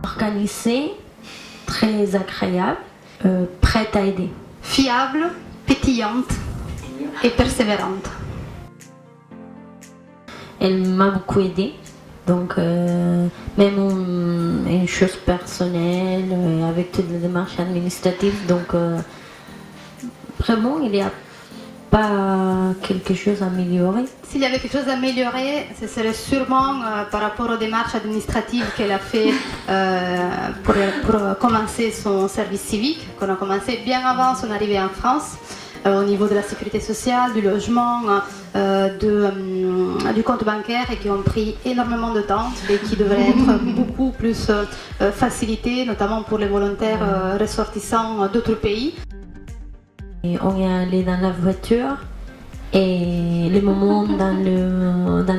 Organisée, très agréable, prête à aider. Fiable, pétillante et persévérante. Elle m'a beaucoup aidée. Donc, même une chose personnelle, avec toutes les démarches administratives. Donc, vraiment, il n'y a pas quelque chose à améliorer. S'il y avait quelque chose à améliorer, ce serait sûrement par rapport aux démarches administratives qu'elle a fait pour commencer son service civique, qu'on a commencé bien avant son arrivée en France. Au niveau de la sécurité sociale, du logement, du compte bancaire et qui ont pris énormément de temps et qui devraient être beaucoup plus facilités, notamment pour les volontaires ressortissants d'autres pays. Et on est allé dans la voiture et les moments dans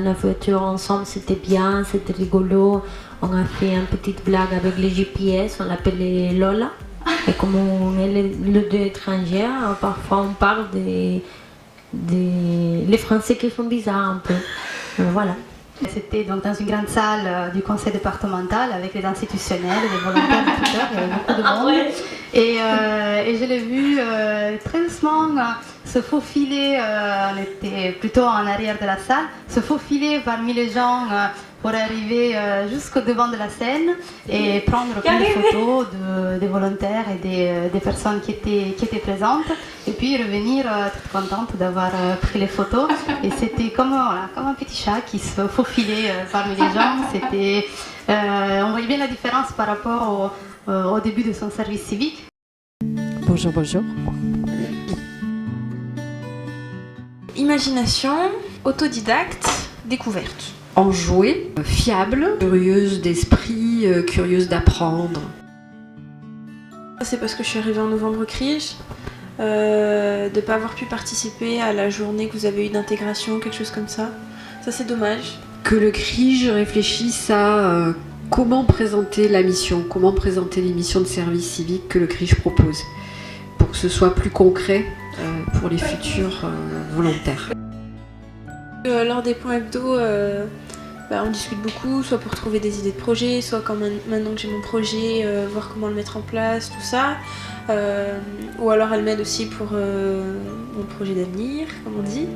la voiture ensemble c'était bien, c'était rigolo. On a fait une petite blague avec les GPS, on l'appelait Lola. Et comme on est les deux étrangères, parfois on parle les Français qui sont bizarres un peu. Voilà. C'était donc dans une grande salle du conseil départemental avec les institutionnels, les volontaires, les tuteurs, il y avait beaucoup de monde. Et je l'ai vu très doucement se faufiler, on était plutôt en arrière de la salle, se faufiler parmi les gens pour arriver jusqu'au devant de la scène et prendre des photos des volontaires et des personnes qui étaient présentes et puis revenir toute contente d'avoir pris les photos et c'était comme un petit chat qui se faufilait parmi les gens. On voyait bien la différence par rapport au début de son service civique. Bonjour, bonjour. Imagination, autodidacte, découverte. Enjouée, fiable, curieuse d'esprit, curieuse d'apprendre. C'est parce que je suis arrivée en novembre CRIJ, de ne pas avoir pu participer à la journée que vous avez eue d'intégration, quelque chose comme ça. Ça c'est dommage. Que le CRIJ réfléchisse à comment présenter la mission, comment présenter les missions de service civique que le CRIJ propose, pour que ce soit plus concret pour les futurs volontaires. Lors des points hebdo, on discute beaucoup, soit pour trouver des idées de projet, soit quand maintenant que j'ai mon projet, voir comment le mettre en place, tout ça. Ou alors elle m'aide aussi pour mon projet d'avenir, comme on dit.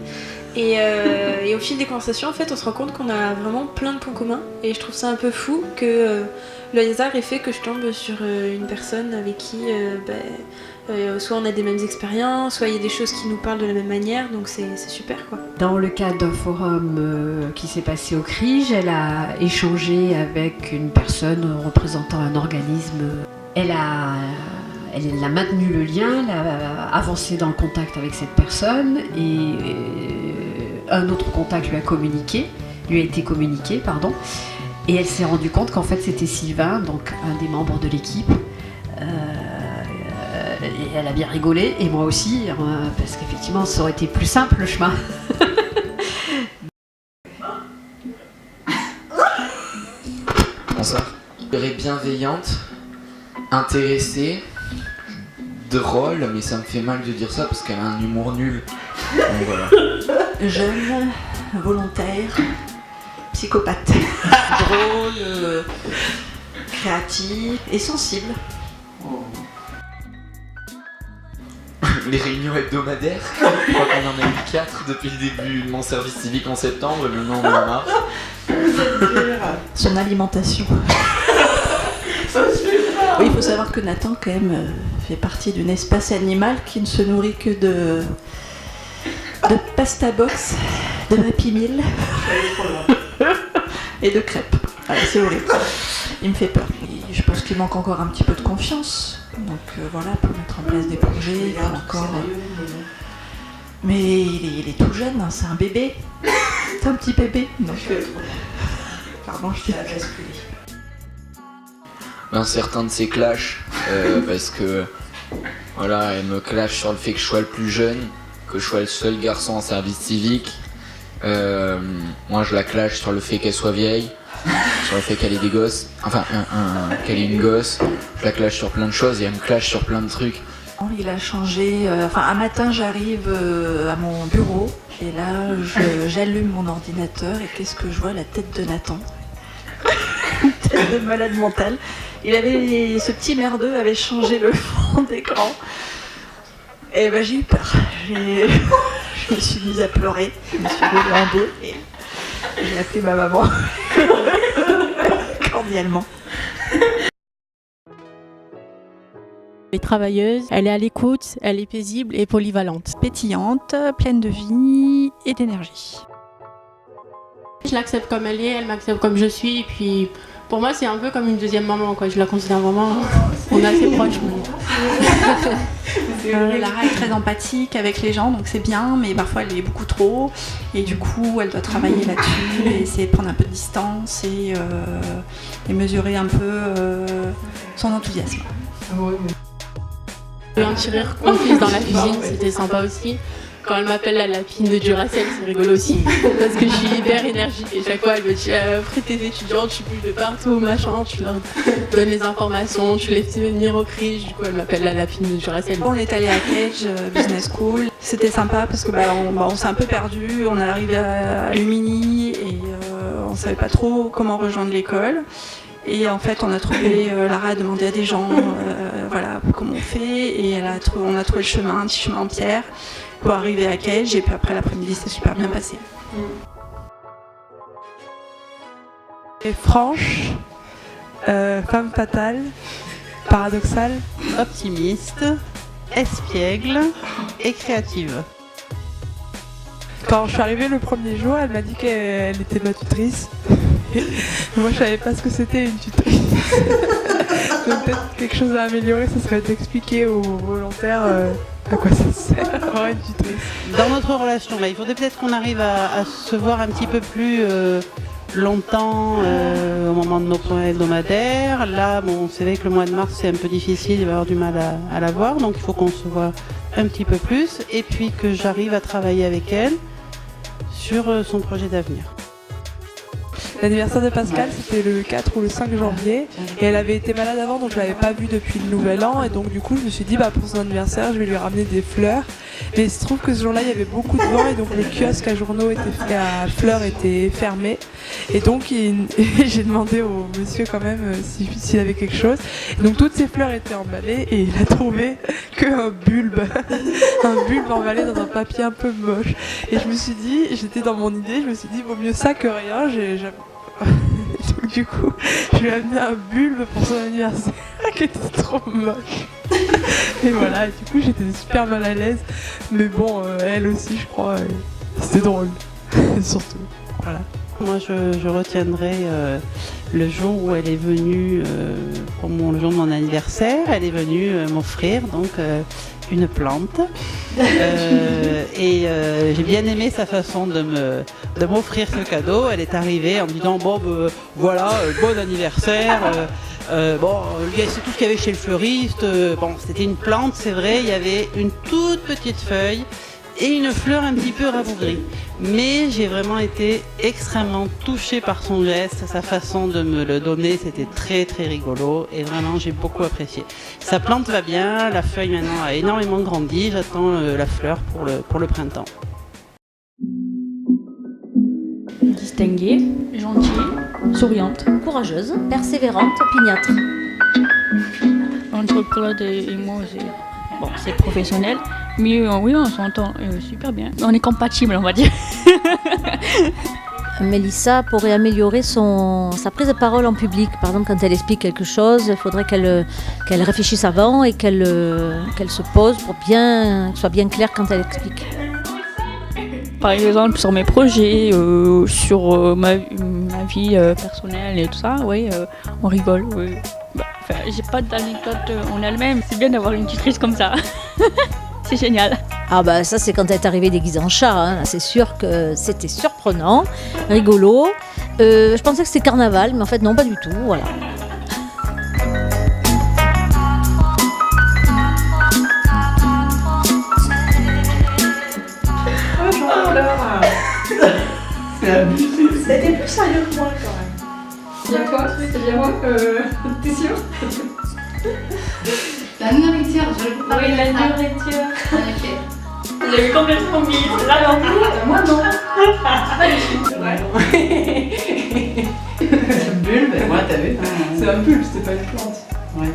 Et au fil des conversations, en fait, on se rend compte qu'on a vraiment plein de points communs. Et je trouve ça un peu fou que le hasard ait fait que je tombe sur une personne avec qui soit on a des mêmes expériences, soit il y a des choses qui nous parlent de la même manière, donc c'est super quoi. Dans le cadre d'un forum qui s'est passé au CRIJ, elle a échangé avec une personne représentant un organisme. Elle a maintenu le lien, elle a avancé dans le contact avec cette personne et un autre contact lui a été communiqué, et elle s'est rendue compte qu'en fait c'était Sylvain, donc un des membres de l'équipe. Et elle a bien rigolé, et moi aussi, parce qu'effectivement ça aurait été plus simple le chemin. Bonsoir. Elle est bienveillante, intéressée, drôle, mais ça me fait mal de dire ça parce qu'elle a un humour nul. Donc voilà. Jeune, volontaire, psychopathe, drôle, créative et sensible. Les réunions hebdomadaires, je crois qu'on en a eu 4 depuis le début de mon service civique en septembre, et maintenant on en a marre. Son alimentation. Oui, il faut savoir que Nathan quand même fait partie d'une espèce animale qui ne se nourrit que de pasta box, de Happy Meal et de crêpes. Voilà, c'est horrible. Il me fait peur. Et je pense qu'il manque encore un petit peu de confiance. Donc voilà, pour mettre en place des projets, il faut encore... Mais il est tout jeune, hein, c'est un bébé. C'est un petit bébé. Donc, pardon, je t'ai basculé. Certains de ces clashs, parce que voilà, elle me clash sur le fait que je sois le plus jeune, que je sois le seul garçon en service civique. Moi je la clash sur le fait qu'elle soit vieille, sur le fait qu'elle ait des gosses, enfin qu'elle ait une gosse. Je la clash sur plein de choses et elle me clash sur plein de trucs. Il a changé. Un matin, j'arrive à mon bureau et là, j'allume mon ordinateur et qu'est-ce que je vois? La tête de Nathan. Une tête de malade mental. Ce petit merdeux avait changé le fond d'écran. Et ben j'ai eu peur. Je me suis mise à pleurer. Je me suis roulée en deux et j'ai appelé ma maman. Cordialement. Elle est travailleuse, elle est à l'écoute, elle est paisible et polyvalente. Pétillante, pleine de vie et d'énergie. Je l'accepte comme elle m'accepte comme je suis. Et puis pour moi, c'est un peu comme une deuxième maman, quoi. Je la considère vraiment. On est assez proches. Lara est très empathique avec les gens, donc c'est bien, mais parfois elle est beaucoup trop. Et du coup, elle doit travailler là-dessus, et essayer de prendre un peu de distance et mesurer un peu son enthousiasme. Un petit rire complice dans la cuisine, c'était sympa aussi. Quand elle m'appelle la lapine de Duracell, c'est rigolo aussi. Parce que je suis hyper énergique et chaque fois elle me dit après tes étudiants, tu bouges de partout, machin, tu leur donnes les informations, tu les fais venir au CRIJ. Du coup, elle m'appelle la lapine de Duracell. On est allé à Cage Business School. C'était sympa parce que on s'est un peu perdu. On est arrivé à Lumini et on savait pas trop comment rejoindre l'école. Et en fait, on a trouvé, Lara a demandé à des gens comment on fait, et on a trouvé le chemin, un petit chemin en pierre, pour arriver à Cage, et puis après l'après-midi, c'est super bien passé. Et franche, femme fatale, paradoxale, optimiste, espiègle et créative. Quand je suis arrivée le premier jour, elle m'a dit qu'elle était ma tutrice. Moi, je savais pas ce que c'était une tutrice. Donc peut-être quelque chose à améliorer, ce serait d'expliquer aux volontaires à quoi ça sert d'avoir une tutrice. Dans notre relation, il faudrait peut-être qu'on arrive à se voir un petit peu plus longtemps au moment de nos points hebdomadaires. Là, c'est vrai que le mois de mars, c'est un peu difficile, il va y avoir du mal à la voir, donc il faut qu'on se voit un petit peu plus et puis que j'arrive à travailler avec elle sur son projet d'avenir. L'anniversaire de Pascal, c'était le 4 ou le 5 janvier et elle avait été malade avant, donc je l'avais pas vue depuis le nouvel an, et donc du coup je me suis dit pour son anniversaire je vais lui ramener des fleurs. Mais il se trouve que ce jour-là il y avait beaucoup de vent et donc les kiosques à fleurs étaient fermés, et donc j'ai demandé au monsieur quand même s'il avait quelque chose, et donc toutes ces fleurs étaient emballées et il a trouvé qu'un bulbe un bulbe emballé dans un papier un peu moche, et je me suis dit, j'étais dans mon idée, je me suis dit vaut mieux ça que rien. Donc du coup, je lui ai amené un bulbe pour son anniversaire qui était trop moche. Et voilà, et du coup j'étais super mal à l'aise. Mais bon, elle aussi je crois, c'était drôle. Surtout, voilà. Moi je retiendrai le jour où elle est venue, le jour de mon anniversaire, elle est venue m'offrir donc une plante. Et j'ai bien aimé sa façon de m'offrir ce cadeau. Elle est arrivée en me disant bon anniversaire. C'est tout ce qu'il y avait chez le fleuriste. C'était une plante, c'est vrai, il y avait une toute petite feuille et une fleur un petit peu rabougrie. Mais j'ai vraiment été extrêmement touchée par son geste, sa façon de me le donner, c'était très très rigolo et vraiment j'ai beaucoup apprécié. Sa plante va bien, la feuille maintenant a énormément grandi, j'attends la fleur pour le printemps. Distinguée, gentille, souriante, courageuse, persévérante, opiniâtre. Entre Claude et moi, c'est professionnel, mais oui, on s'entend super bien. On est compatibles, on va dire. Mélissa pourrait améliorer sa prise de parole en public. Par exemple, quand elle explique quelque chose, il faudrait qu'elle réfléchisse avant et qu'elle se pose pour qu'elle soit bien claire quand elle explique. Par exemple, sur mes projets, sur ma vie personnelle et tout ça, on rigole. Oui. J'ai pas d'anecdote en elle-même. C'est bien d'avoir une tutrice comme ça. C'est génial. Ça c'est quand elle est arrivée déguisée en chat, hein. C'est sûr que c'était surprenant, rigolo. Je pensais que c'était carnaval, mais en fait non, pas du tout, voilà. C'était plus sérieux que moi quand même. C'est bien quoi? C'est bien moi? T'es sûr? La nourriture, je ne peux pas. Oui, la dire ça. nourriture. En effet. Vous l'avez complètement mis. Là, non plus. Moi, non. Bulbe, ouais, t'as vu. C'est un bulbe, c'était pas une plante. Ouais.